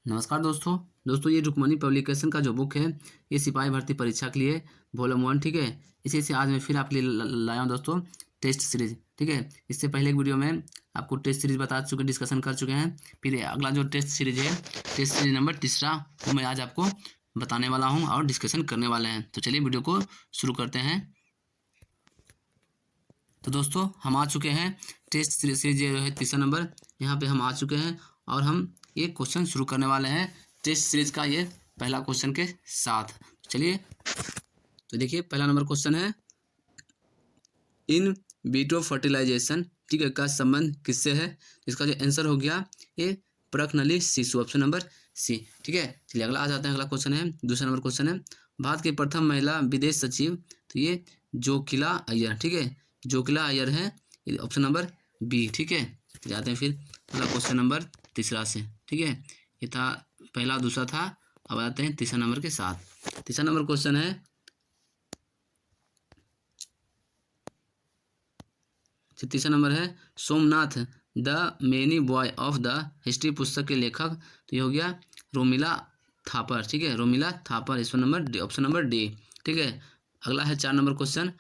नमस्कार दोस्तों ये रुक्मणी पब्लिकेशन का जो बुक है ये सिपाही भर्ती परीक्षा के लिए वॉल्यूम 1। ठीक है, इसी से आज मैं फिर आपके लिए लाया हूँ दोस्तों टेस्ट सीरीज। ठीक है, इससे पहले एक वीडियो में आपको टेस्ट सीरीज बता चुके, डिस्कशन कर चुके हैं। फिर अगला जो टेस्ट सीरीज है, टेस्ट सीरीज नंबर 3 वो मैं आज आपको बताने वाला हूँ और डिस्कशन करने वाले हैं। तो चलिए वीडियो को शुरू करते हैं। तो दोस्तों हम आ चुके हैं टेस्ट सीरीज जो है 3 नंबर, यहाँ पे हम आ चुके हैं और हम ये क्वेश्चन शुरू करने वाले हैं टेस्ट सीरीज का ये पहला क्वेश्चन के साथ। चलिए तो देखिए पहला नंबर क्वेश्चन है, इन विट्रो फर्टिलाइजेशन ठीक है का संबंध किससे है। इसका जो आंसर हो गया ये प्रकनली शिशु, ऑप्शन नंबर सी। ठीक है, चलिए अगला आ जाते हैं। अगला क्वेश्चन है, दूसरा नंबर क्वेश्चन है, भारत की प्रथम महिला विदेश सचिव तो ये जोकिला अय्यर। ठीक है, जोकिला अय्यर है, ऑप्शन नंबर बी। ठीक है, जाते हैं फिर अगला क्वेश्चन नंबर 3 से। ठीक है, ये था पहला, दूसरा था, अब आते हैं 3 नंबर के साथ। 3 नंबर क्वेश्चन है, तीसरा नंबर है, Somnath the many boy of the history पुस्तक के लेखक तो ये हो गया रोमिला थापर। ठीक है, रोमिला थापर, इसका number D, option number D. ठीक है, अगला है 4 नंबर क्वेश्चन,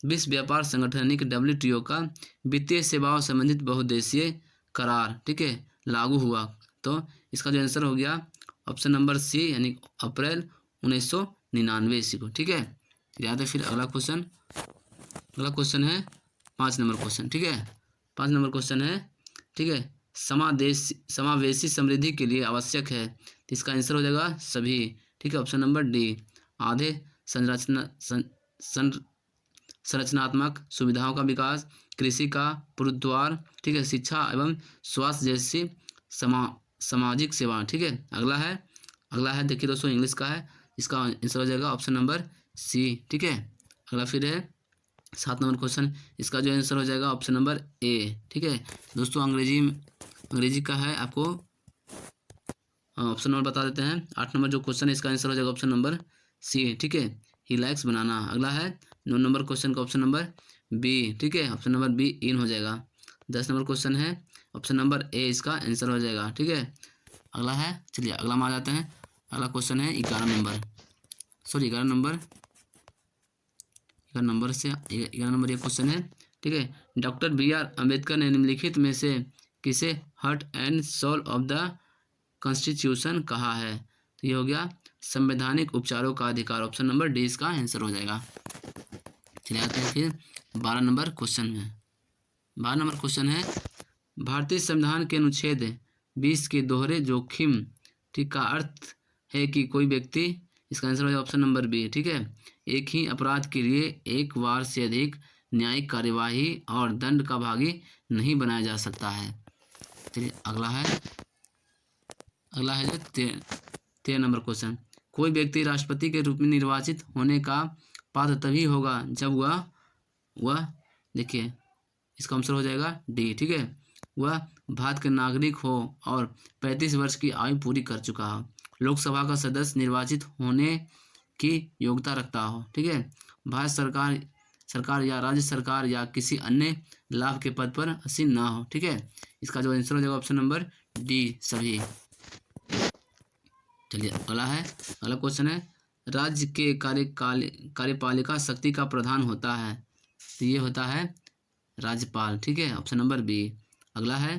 विश्व व्यापार संगठन यानी कि WTO का वित्तीय सेवाओं संबंधित बहुदेशीय करार ठीक है लागू हुआ तो इसका जो आंसर हो गया ऑप्शन नंबर सी यानी अप्रैल 1999 इसी को। ठीक है, याद है। फिर अगला क्वेश्चन है 5 नंबर क्वेश्चन। ठीक है, 5 नंबर क्वेश्चन है, ठीक है, समावेशी समृद्धि के लिए आवश्यक है तो इसका आंसर हो जाएगा सभी। ठीक है, ऑप्शन नंबर डी, आधे संरचनात्मक सुविधाओं का विकास, कृषि का पुनरुद्धार, ठीक है, शिक्षा एवं स्वास्थ्य जैसी सामाजिक सेवा। ठीक है, अगला है देखिए दोस्तों इंग्लिश का है, इसका आंसर हो जाएगा ऑप्शन नंबर सी। ठीक है, अगला फिर है 7 नंबर क्वेश्चन, इसका जो आंसर हो जाएगा ऑप्शन नंबर ए। ठीक है दोस्तों, अंग्रेजी का है, आपको ऑप्शन नंबर बता देते हैं। 8 नंबर जो क्वेश्चन है इसका आंसर हो जाएगा ऑप्शन नंबर सी। ठीक है, ही लाइक्स बनाना। अगला है 9 नंबर क्वेश्चन का ऑप्शन नंबर बी। ठीक है, ऑप्शन नंबर बी इन हो जाएगा। 10 नंबर क्वेश्चन है, ऑप्शन नंबर ए इसका आंसर हो जाएगा। ठीक है, अगला है, चलिए अगला में आ जाते हैं। अगला क्वेश्चन है 11 नंबर ये क्वेश्चन है। ठीक है, डॉक्टर BR अम्बेडकर ने निम्नलिखित में से किसे heart and soul of the constitution कहा है तो ये हो गया संवैधानिक उपचारों का अधिकार, ऑप्शन नंबर डी इसका आंसर हो जाएगा। चलिए आते हैं फिर 12 नंबर क्वेश्चन में। 12 नंबर क्वेश्चन है, भारतीय संविधान के अनुच्छेद 20 के दोहरे जोखिम ठीक का अर्थ है कि कोई व्यक्ति, इसका आंसर हो जाएगा ऑप्शन नंबर बी। ठीक है, एक ही अपराध के लिए एक बार से अधिक न्यायिक कार्यवाही और दंड का भागी नहीं बनाया जा सकता है। चलिए अगला है जो 13 नंबर क्वेश्चन, कोई व्यक्ति राष्ट्रपति के रूप में निर्वाचित होने का पात्र तभी होगा जब वह देखिए इसका आंसर हो जाएगा डी। ठीक है, वह भारत के नागरिक हो और 35 वर्ष की आयु पूरी कर चुका हो, लोकसभा का सदस्य निर्वाचित होने की योग्यता रखता हो। ठीक है, भारत सरकार या राज्य सरकार या किसी अन्य लाभ के पद पर आसीन ना हो। ठीक है, इसका जो आंसर हो जाएगा ऑप्शन नंबर डी सभी। चलिए अगला क्वेश्चन है, राज्य के कार्यपालिका शक्ति का प्रधान होता है तो ये होता है राज्यपाल। ठीक है, ऑप्शन नंबर बी। अगला है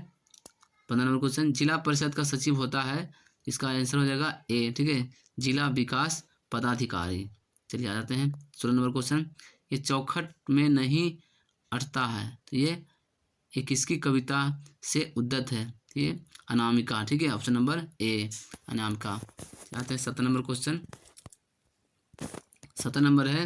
15 नंबर क्वेश्चन, जिला परिषद का सचिव होता है, इसका आंसर हो जाएगा ए। ठीक है, जिला विकास पदाधिकारी। चलिए आ जाते हैं 16 नंबर क्वेश्चन, ये चौखट में नहीं अटता है तो ये किसकी कविता से उद्धत है तो ये अनामिका। ठीक है, ऑप्शन नंबर ए अनामिका। आते हैं 17 नंबर क्वेश्चन। 17 नंबर है,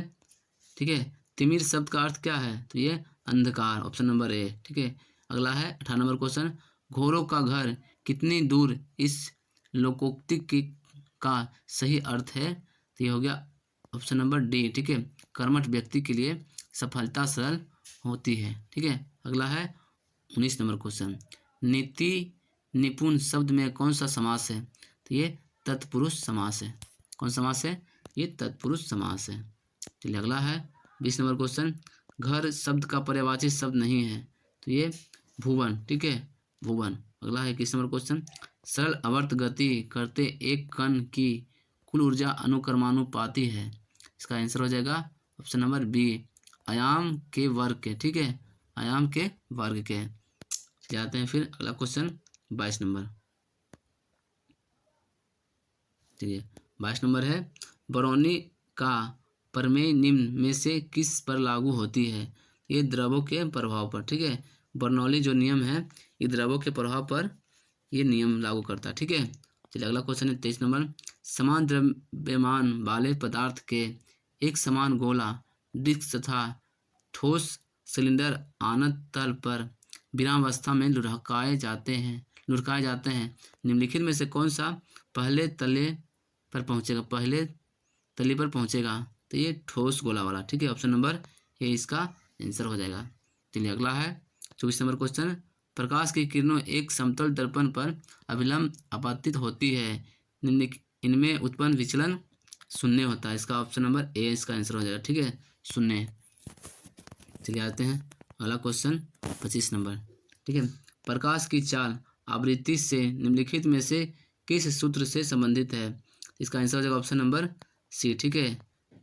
ठीक है, तिमिर शब्द का अर्थ क्या है तो ये अंधकार, ऑप्शन नंबर ए। ठीक है, अगला है 18 नंबर क्वेश्चन, घोड़ों का घर कितनी दूर इस लोकोक्ति का सही अर्थ है तो ये हो गया ऑप्शन नंबर डी। ठीक है, कर्मठ व्यक्ति के लिए सफलता सरल होती है। ठीक है, अगला है 19 नंबर क्वेश्चन, नीति निपुण शब्द में कौन सा समास है तो ये तत्पुरुष समास है। कौन समास है, ये तत्पुरुष समास है। चलिए अगला है 20 नंबर क्वेश्चन, घर शब्द का पर्यायवाची शब्द नहीं है तो ये भुवन। ठीक है, भुवन। अगला है 21 नंबर क्वेश्चन, सरल आवर्त गति करते एक कण की कुल ऊर्जा अनुक्रमानुपाती है। इसका आंसर हो जाएगा ऑप्शन नंबर बी, आयाम के वर्ग के। ठीक है, आयाम के वर्ग के। जाते हैं फिर अगला क्वेश्चन 22 नंबर। ठीक है, 22 नंबर है, बरौनी का प्रमेय निम्न में से किस पर लागू होती है? ये द्रवों के प्रभाव पर। ठीक है, बर्नौली जो नियम है ये द्रवों के प्रभाव पर ये नियम लागू करता है। ठीक है, चलिए अगला क्वेश्चन है 23 नंबर, समान द्रव्यमान वाले पदार्थ के एक समान गोला, डिस्क तथा ठोस सिलेंडर आनत तल पर विरामावस्था में लुढ़काए जाते हैं। निम्नलिखित में से कौन सा पहले तले पर पहुंचेगा? तो ये ठोस गोला वाला। ठीक है, ऑप्शन नंबर ए इसका आंसर हो जाएगा। चलिए अगला है 24 नंबर क्वेश्चन, प्रकाश की किरणों एक समतल दर्पण पर अभिलंब आपतित होती है, इनमें उत्पन्न विचलन शून्य होता है। इसका ऑप्शन नंबर ए इसका आंसर हो जाएगा। ठीक है, शून्य। चलिए आते हैं अगला क्वेश्चन 25 नंबर। ठीक है, प्रकाश की चाल आवृत्ति से निम्नलिखित में से किस सूत्र से संबंधित है? इसका आंसर हो जाएगा ऑप्शन नंबर सी। ठीक है,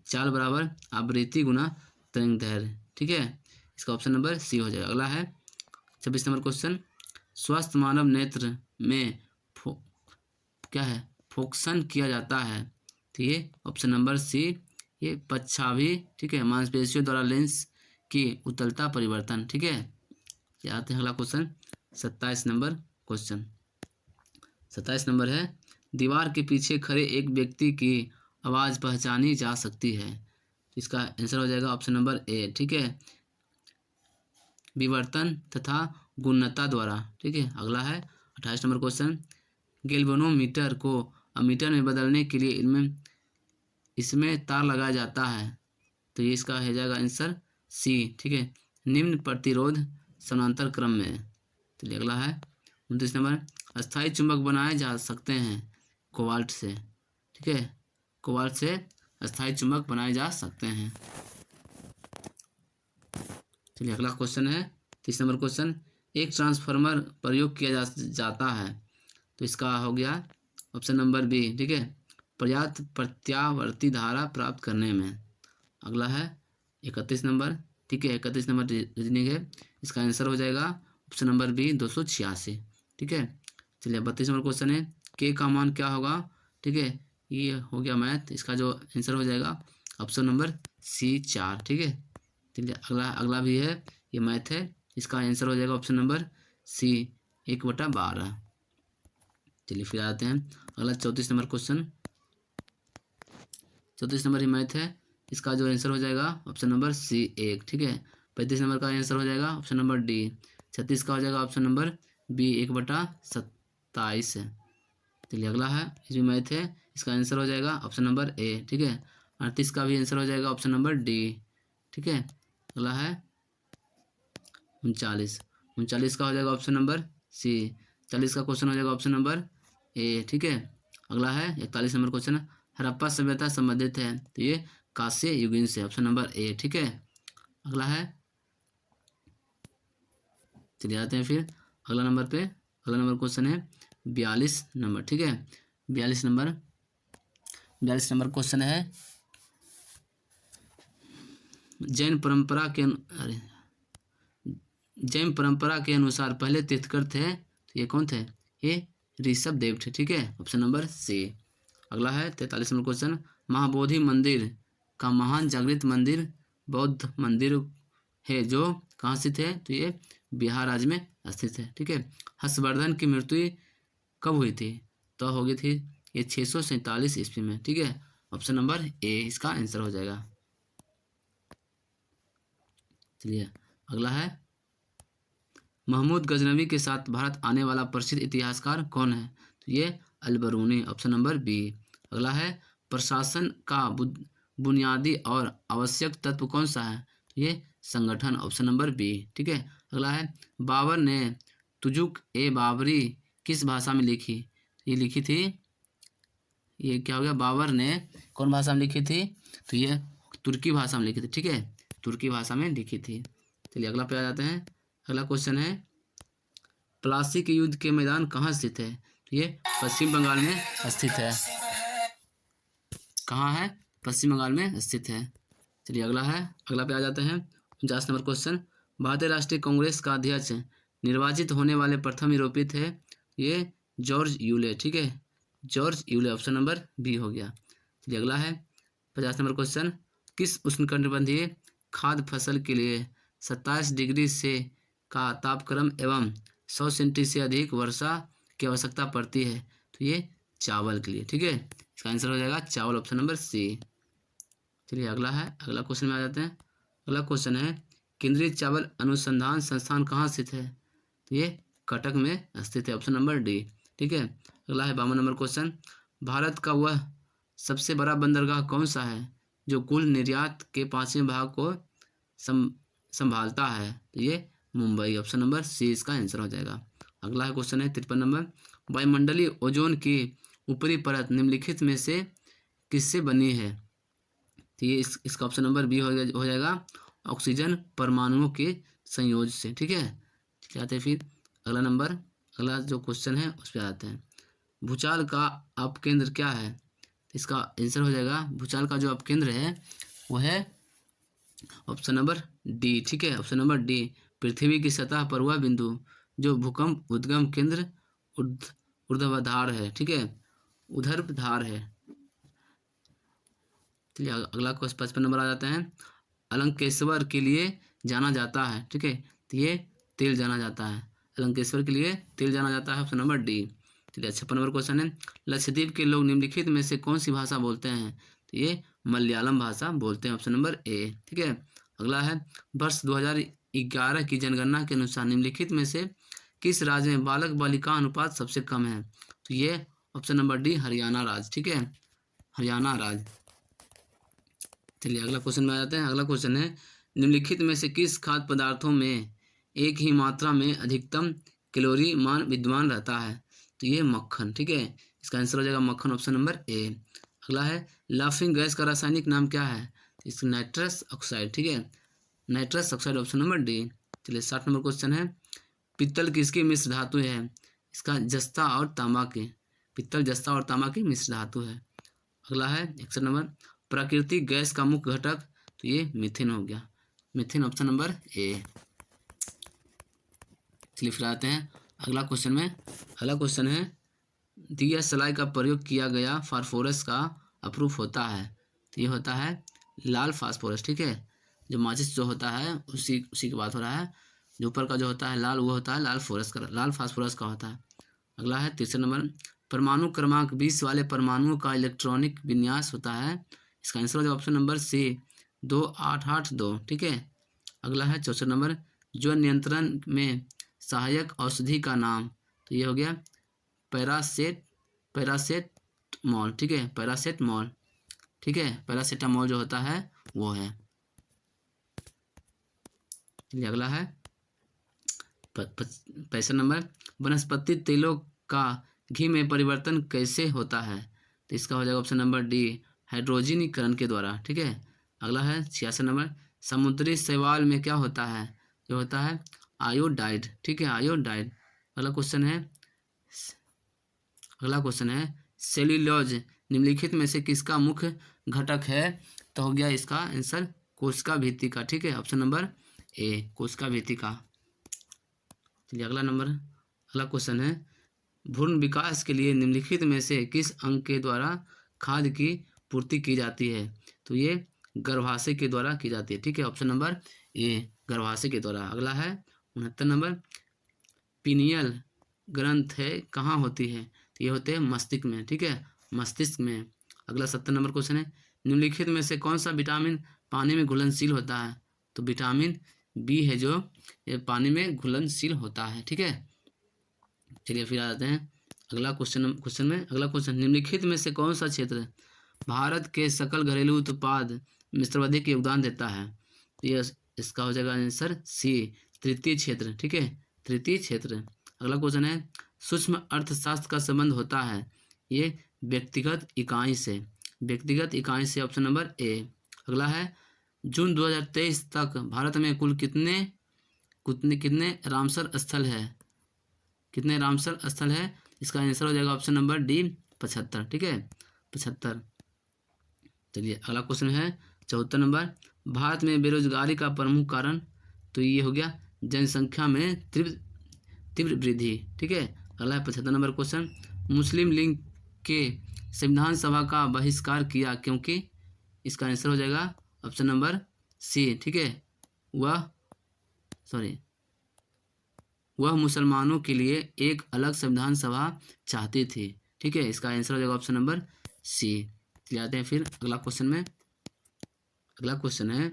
चाल बराबर आवृत्ति गुना तरंग दैर्घ्य। ठीक है, इसका ऑप्शन नंबर सी हो जाएगा। अगला है 26 नंबर क्वेश्चन, स्वस्थ मानव नेत्र में क्या है फोकसन किया जाता है? तो ये ऑप्शन नंबर सी, ये पक्षाभि। ठीक है, मांसपेशियों द्वारा लेंस की उत्तलता परिवर्तन। ठीक है, आते हैं अगला क्वेश्चन 27 नंबर क्वेश्चन। 27 नंबर है, दीवार के पीछे खड़े एक व्यक्ति की आवाज़ पहचानी जा सकती है। इसका आंसर हो जाएगा ऑप्शन नंबर ए। ठीक है, विवर्तन तथा गुणता द्वारा। ठीक है, अगला है 28 नंबर क्वेश्चन, गैल्वेनोमीटर को अमीटर में बदलने के लिए इसमें तार लगाया जाता है। तो ये इसका हो जाएगा आंसर सी। ठीक है, निम्न प्रतिरोध समानांतर क्रम में। चलिए अगला है 29 नंबर, अस्थायी चुंबक बनाए जा सकते हैं कोबाल्ट से। ठीक है, कोबाल्ट से अस्थायी चुंबक बनाए जा सकते हैं। चलिए अगला क्वेश्चन है 30 नंबर क्वेश्चन, एक ट्रांसफार्मर प्रयोग किया जाता है। तो इसका हो गया ऑप्शन नंबर बी। ठीक है, पर्याप्त प्रत्यावर्ती धारा प्राप्त करने में। अगला है 31 नंबर। ठीक है, 31 नंबर रीजनिंग है, इसका आंसर हो जाएगा ऑप्शन नंबर बी 286। ठीक है, चलिए 32 नंबर क्वेश्चन है, के का मान क्या होगा? ठीक है, ये हो गया मैथ, इसका जो आंसर हो जाएगा ऑप्शन नंबर सी 4। ठीक है, चलिए अगला भी है, ये मैथ है, इसका आंसर हो जाएगा ऑप्शन नंबर सी 1/12। चलिए फिर आते हैं अगला 34 नंबर क्वेश्चन। 34 नंबर ही मैथ है, इसका जो आंसर हो जाएगा ऑप्शन नंबर सी 1। ठीक है, 35 नंबर का आंसर हो जाएगा ऑप्शन नंबर डी। 36 का हो जाएगा ऑप्शन नंबर बी 1/27 है। चलिए अगला है, इसमें मैथ है, इसका आंसर हो जाएगा ऑप्शन नंबर ए। ठीक है, 38 का भी आंसर हो जाएगा ऑप्शन नंबर डी। ठीक है, अगला है 39 का हो जाएगा ऑप्शन नंबर सी। 40 का क्वेश्चन हो जाएगा ऑप्शन नंबर ए। ठीक है, अगला है 41 नंबर क्वेश्चन, हड़प्पा सभ्यता संबंधित है। तो ये कांस्य युगीन से, ऑप्शन नंबर ए। ठीक है, अगला है, चलिए आते हैं फिर अगला नंबर पे। अगला नंबर क्वेश्चन है 42 नंबर। ठीक है, 42 नंबर क्वेश्चन है, जैन परंपरा के अनुसार पहले तीर्थंकर थे, तो ये कौन थे? ये ऋषभ देव थे। ठीक है, ऑप्शन नंबर सी। अगला है 43 नंबर क्वेश्चन, महाबोधि मंदिर का महान जागृत मंदिर बौद्ध मंदिर है जो कहाँ स्थित है? तो ये बिहार राज्य में स्थित है। ठीक है, हर्षवर्धन की मृत्यु कब हुई थी? तो हो गई थी ये 647 ईस्वी में। ठीक है, ऑप्शन नंबर ए इसका आंसर हो जाएगा। चलिए अगला है, महमूद गजनवी के साथ भारत आने वाला प्रसिद्ध इतिहासकार कौन है? तो ये अलबरूनी, ऑप्शन नंबर बी। अगला है, प्रशासन का बुनियादी और आवश्यक तत्व कौन सा है? तो ये संगठन, ऑप्शन नंबर बी। ठीक है, अगला है, बाबर ने तुजुक ए बाबरी किस भाषा में लिखी? ये लिखी थी, ये क्या हो गया, बाबर ने कौन भाषा में लिखी थी? तो ये तुर्की भाषा में लिखी थी। ठीक है, तुर्की भाषा में लिखी थी। चलिए अगला पे आ जाते हैं। अगला क्वेश्चन है, प्लासी के युद्ध के मैदान कहाँ स्थित है? तो ये पश्चिम बंगाल में स्थित है। कहाँ है? पश्चिम बंगाल में स्थित है। चलिए अगला पे आ जाते हैं 49 नंबर क्वेश्चन। भारतीय राष्ट्रीय कांग्रेस का अध्यक्ष निर्वाचित होने वाले प्रथम यूरोपीय थे, ये जॉर्ज यूले, ठीक है, George Yule, option number B हो गया। चलिए अगला है 50 नंबर क्वेश्चन। किस उष्णकटिबंधीय खाद्य फसल के लिए 27 डिग्री से का तापक्रम एवं 100 सेंटी से अधिक वर्षा की आवश्यकता पड़ती है? तो ये चावल के लिए, ठीक है, इसका आंसर हो जाएगा चावल, ऑप्शन नंबर सी। चलिए अगला क्वेश्चन में आ जाते हैं। अगला क्वेश्चन है केंद्रीय चावल अनुसंधान संस्थान कहाँ स्थित है? तो ये कटक में स्थित है, ऑप्शन नंबर डी, ठीक है। अगला है 52 नंबर क्वेश्चन। भारत का वह सबसे बड़ा बंदरगाह कौन सा है जो कुल निर्यात के 5वें भाग को संभालता है? तो ये मुंबई, ऑप्शन नंबर सी इसका आंसर हो जाएगा। अगला है क्वेश्चन है 53 नंबर। वायुमंडलीय ओजोन की ऊपरी परत निम्नलिखित में से किससे बनी है? तो ये इसका ऑप्शन नंबर बी हो जाएगा, ऑक्सीजन परमाणुओं के संयोजन से, ठीक है। जाते हैं फिर अगला जो क्वेश्चन है उस पर आते हैं। भूचाल का अपकेंद्र क्या है? इसका आंसर हो जाएगा, भूचाल का जो अपकेंद्र है वो है ऑप्शन नंबर डी, ठीक है, ऑप्शन नंबर डी, पृथ्वी की सतह पर वह बिंदु जो भूकंप उद्गम केंद्र ऊर्ध्वाधर है, ठीक है, ऊर्ध्वाधर है। चलिए अगला क्वेश्चन 55 नंबर आ जाते हैं। अलंकेश्वर के लिए जाना जाता है, ठीक है, तो ये तेल जाना जाता है, अलंकेश्वर के लिए तेल जाना जाता है, ऑप्शन नंबर डी। चलिए 56 नंबर क्वेश्चन है। लक्षद्वीप के लोग निम्नलिखित में से कौन सी भाषा बोलते हैं? तो ये मलयालम भाषा बोलते हैं, ऑप्शन नंबर ए, ठीक है। अगला है वर्ष 2011 की जनगणना के अनुसार निम्नलिखित में से किस राज्य में बालक बालिका अनुपात सबसे कम है? तो ये ऑप्शन नंबर डी, हरियाणा राज्य, ठीक है, हरियाणा राज्य। चलिए अगला क्वेश्चन में आ जाते हैं। अगला क्वेश्चन है निम्नलिखित में से किस खाद्य पदार्थों में एक ही मात्रा में अधिकतम कैलोरी मान विद्यमान रहता है? तो ये मक्खन, ठीक है, इसका आंसर हो जाएगा मक्खन, ऑप्शन नंबर ए। अगला है लाफिंग गैस का रासायनिक नाम क्या है? इसका नाइट्रस ऑक्साइड, ठीक है, nitrous oxide, option number D. चलिए 60 नंबर क्वेश्चन है। पित्तल किसकी मिश्र धातु है? इसका जस्ता और तांबा की, पित्तल जस्ता और तांबा की मिश्र धातु है। अगला है 61 नंबर। प्राकृतिक गैस का मुख्य घटक, तो ये मीथेन हो गया, मीथेन, ऑप्शन नंबर ए। चलिए फिर आते हैं अगला क्वेश्चन में। अगला क्वेश्चन है दिया सलाई का प्रयोग किया गया फास्फोरस का अप्रूफ होता है? तो ये होता है लाल फास्फोरस, ठीक है, जो माचिस जो होता है उसी की बात हो रहा है। जो ऊपर का जो होता है लाल, वो होता है लाल फास्फोरस का होता है। अगला है 63 नंबर। परमाणु क्रमांक 20 वाले परमाणुओं का इलेक्ट्रॉनिक विन्यास होता है? इसका आंसर हो जाएगा ऑप्शन नंबर सी, 2882, ठीक है। अगला है 64 नंबर। जो नियंत्रण में सहायक औषधि का नाम? तो ये हो गया पैरासेटामोल, ठीक है, पैरासेटामोल, ठीक है, पैरासेटामोल जो होता है वो है। अगला है 65 नंबर। वनस्पति तेलों का घी में परिवर्तन कैसे होता है? तो इसका हो जाएगा ऑप्शन नंबर डी, हाइड्रोजनीकरण के द्वारा, ठीक है। अगला है 66 नंबर। समुद्री शैवाल में क्या होता है? जो होता है आयोडाइड, ठीक है, आयोडाइड। अगला क्वेश्चन है सेल्यूलोज निम्नलिखित में से किसका मुख्य घटक है? तो हो गया इसका आंसर कोशिका भित्ति का, ठीक है, ऑप्शन नंबर ए, कोशिका भित्ति का। चलिए अगला क्वेश्चन है भ्रूण विकास के लिए निम्नलिखित में से किस अंग के द्वारा खाद्य की पूर्ति की जाती है? तो ये गर्भाशय के द्वारा की जाती है, ठीक है, ऑप्शन नंबर ए, गर्भाशय के द्वारा। अगला है 69 नंबर। पीनियल ग्रंथ है कहाँ होती है? तो ये होते हैं मस्तिष्क में, ठीक है, मस्तिष्क में। अगला 70 नंबर क्वेश्चन है निम्नलिखित में से कौन सा विटामिन पानी में घुलनशील होता है? तो विटामिन बी है जो ये पानी में घुलनशील होता है, ठीक है। चलिए फिर आ जाते हैं अगला क्वेश्चन निम्नलिखित में से कौन सा क्षेत्र भारत के सकल घरेलू उत्पाद में सर्वाधिक योगदान देता है? तो ये इसका हो जाएगा आंसर सी, तृतीय क्षेत्र, ठीक है, तृतीय क्षेत्र। अगला क्वेश्चन है सूक्ष्म अर्थशास्त्र का संबंध होता है? ये व्यक्तिगत इकाई से, ऑप्शन नंबर ए। अगला है जून 2023 तक भारत में कुल कितने रामसर स्थल है? इसका आंसर हो जाएगा ऑप्शन नंबर डी 75, ठीक है 75। चलिए अगला क्वेश्चन है 74 नंबर, भारत में बेरोजगारी का प्रमुख कारण, तो ये हो गया जनसंख्या में तीव्र तीव्र वृद्धि, ठीक है। अगला है 75 नंबर क्वेश्चन, मुस्लिम लीग के संविधान सभा का बहिष्कार किया क्योंकि, इसका आंसर हो जाएगा ऑप्शन नंबर सी, ठीक है, वह मुसलमानों के लिए एक अलग संविधान सभा चाहती थी, ठीक है। इसका आंसर हो जाएगा ऑप्शन नंबर सी। चलिए आते हैं फिर अगला क्वेश्चन में। अगला क्वेश्चन है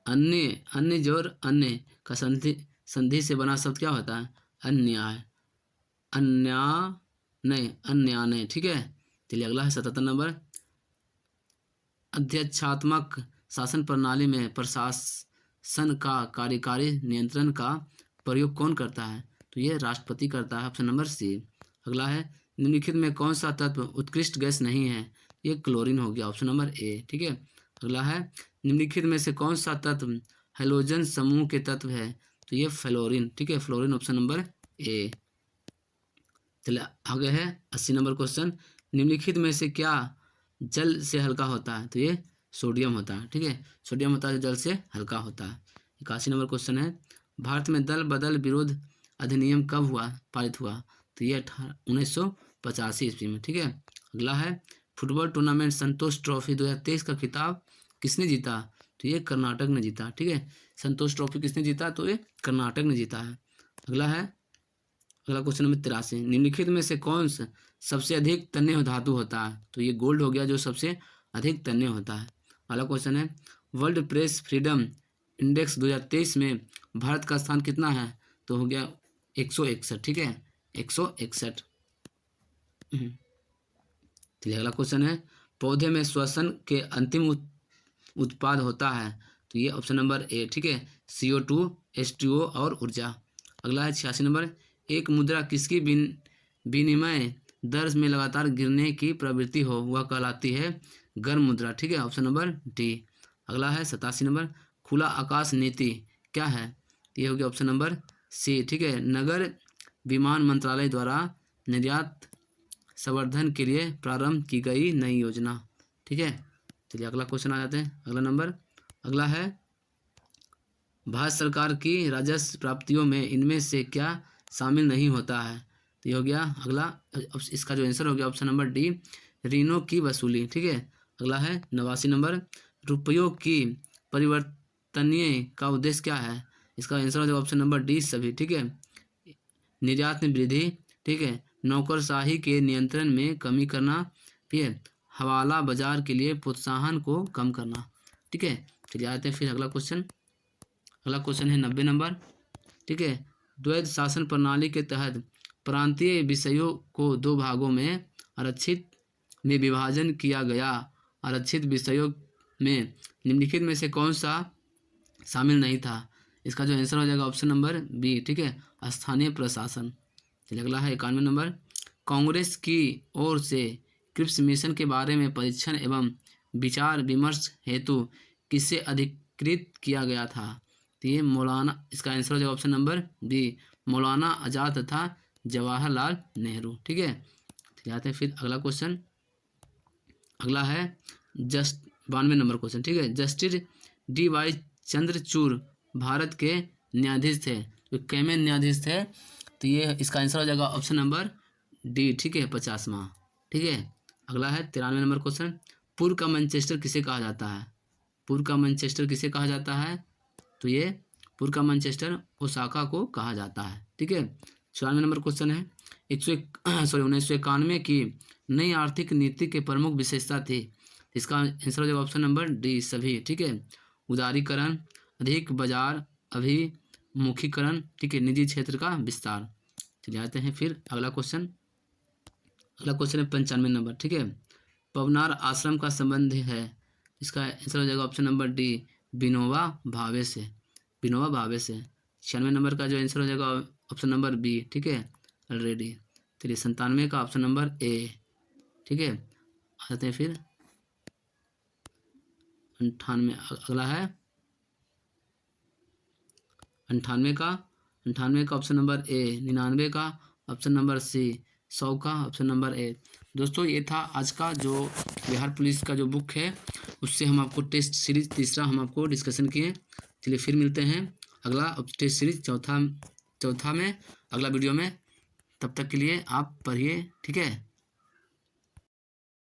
अन्य, अन्य जोर अन्य का संधि से बना शब्द क्या होता है? अन्याय, अन्याय, ठीक है। चलिए अगला है 77 नंबर, अध्यक्षात्मक शासन प्रणाली में प्रशासन का कार्यकारी नियंत्रण का प्रयोग कौन करता है? तो ये राष्ट्रपति करता है, ऑप्शन नंबर सी। अगला है निम्नलिखित में कौन सा तत्व उत्कृष्ट गैस नहीं है? ये क्लोरीन हो गया, ऑप्शन नंबर ए, ठीक है। अगला है निम्नलिखित में से कौन सा तत्व हैलोजन समूह के तत्व है? तो ये फ्लोरीन, ठीक है, फ्लोरीन, ऑप्शन नंबर ए। चलिए आगे है 80 नंबर क्वेश्चन, निम्नलिखित में से क्या जल से हल्का होता है? तो ये सोडियम होता है, ठीक है, सोडियम होता है जो जल से हल्का होता है। 81 नंबर क्वेश्चन है भारत में दल बदल विरोध अधिनियम कब पारित हुआ? तो ये 1985 ईस्वी में, ठीक है। अगला है फुटबॉल टूर्नामेंट संतोष ट्रॉफी 2023 का खिताब किसने जीता? तो ये कर्नाटक ने जीता, ठीक है। संतोष ट्रॉफी किसने जीता? तो ये कर्नाटक ने जीता है। अगला क्वेश्चन नंबर 83, निम्नलिखित में से कौन सा सबसे अधिक तन्य धातु होता है? तो ये गोल्ड हो गया जो सबसे अधिक तन्य होता है। अगला क्वेश्चन है वर्ल्ड प्रेस फ्रीडम इंडेक्स 2023 में भारत का स्थान कितना है? तो हो गया 161, ठीक है, 161। चलिए अगला क्वेश्चन है पौधे में श्वसन के अंतिम उत्पाद होता है? तो ये ऑप्शन नंबर ए, ठीक है, CO2, H2O और ऊर्जा। अगला है 86 नंबर, एक मुद्रा किसकी विनिमय दर में लगातार गिरने की प्रवृत्ति हो वह कहलाती है गर्म मुद्रा, ठीक है, ऑप्शन नंबर डी। अगला है 87 नंबर, खुला आकाश नीति क्या है? ये हो गया ऑप्शन नंबर सी, ठीक है, नगर विमान मंत्रालय द्वारा निर्यात संवर्धन के लिए प्रारंभ की गई नई योजना, ठीक है। चलिए अगला क्वेश्चन आ जाते हैं। अगला है भारत सरकार की राजस्व प्राप्तियों में इनमें से क्या शामिल नहीं होता है? तो ये हो गया अगला, इसका जो आंसर हो गया ऑप्शन नंबर डी, ऋणों की वसूली, ठीक है। अगला है 89 नंबर, रुपयों की परिवर्तनीय का उद्देश्य क्या है? इसका आंसर हो जाएगा ऑप्शन नंबर डी सभी, ठीक है, निर्यात में वृद्धि, ठीक है, नौकरशाही के नियंत्रण में कमी करना, ठीक है, हवाला बाजार के लिए प्रोत्साहन को कम करना, ठीक है। चलिए आते हैं फिर अगला क्वेश्चन है 90 नंबर, ठीक है, द्वैध शासन प्रणाली के तहत प्रांतीय विषयों को दो भागों में आरक्षित में विभाजन किया गया, आरक्षित विषयों में निम्नलिखित में से कौन सा शामिल नहीं था? इसका जो आंसर हो जाएगा ऑप्शन नंबर बी, ठीक है, स्थानीय प्रशासन। चलिए अगला है 91 नंबर, कांग्रेस की ओर से क्रिप्स मिशन के बारे में परीक्षण एवं विचार विमर्श हेतु किसे अधिकृत किया गया था? तो ये मौलाना, इसका आंसर हो जाएगा ऑप्शन नंबर बी, मौलाना आज़ाद तथा जवाहरलाल नेहरू, ठीक है। तो आते हैं फिर अगला क्वेश्चन, अगला है 92 नंबर क्वेश्चन, ठीक है, जस्टिस DY चंद्रचूड़ भारत के न्यायाधीश थे, तो कैमेन न्यायाधीश थे? तो ये इसका आंसर हो जाएगा ऑप्शन नंबर डी, ठीक है, 50वां, ठीक है। अगला है 93 नंबर क्वेश्चन, पूर्व का मैनचेस्टर किसे कहा जाता है? पूर्व का मैनचेस्टर किसे कहा जाता है? तो ये पूर्व का मैनचेस्टर ओसाका को कहा जाता है, ठीक है। 94 नंबर क्वेश्चन है 1991 की नई आर्थिक नीति के प्रमुख विशेषता थी? इसका आंसर हो जाएगा ऑप्शन नंबर डी सभी, ठीक है, उदारीकरण, अधिक बाजार अभिमुखीकरण, ठीक है, निजी क्षेत्र का विस्तार। चलिए आते हैं फिर अगला क्वेश्चन है 95 नंबर, ठीक है, पवनार आश्रम का संबंध है? इसका आंसर हो जाएगा option number D, Vinoba Bhave से, 96 नंबर का जो आंसर हो जाएगा ऑप्शन नंबर बी, ठीक है, ऑलरेडी। चलिए 97 का ऑप्शन नंबर ए, ठीक है। आते हैं फिर 98, अगला है 98 का ऑप्शन नंबर ए, 99 का ऑप्शन नंबर सी 100 का, ऑप्शन नंबर ए। दोस्तों ये था आज का जो बिहार पुलिस का जो बुक है, उससे हम आपको टेस्ट सीरीज तीसरा हम आपको डिस्कशन किए। चलिए फिर मिलते हैं अगला टेस्ट सीरीज चौथा में अगला वीडियो में। तब तक के लिए आप पढ़िए, ठीक है।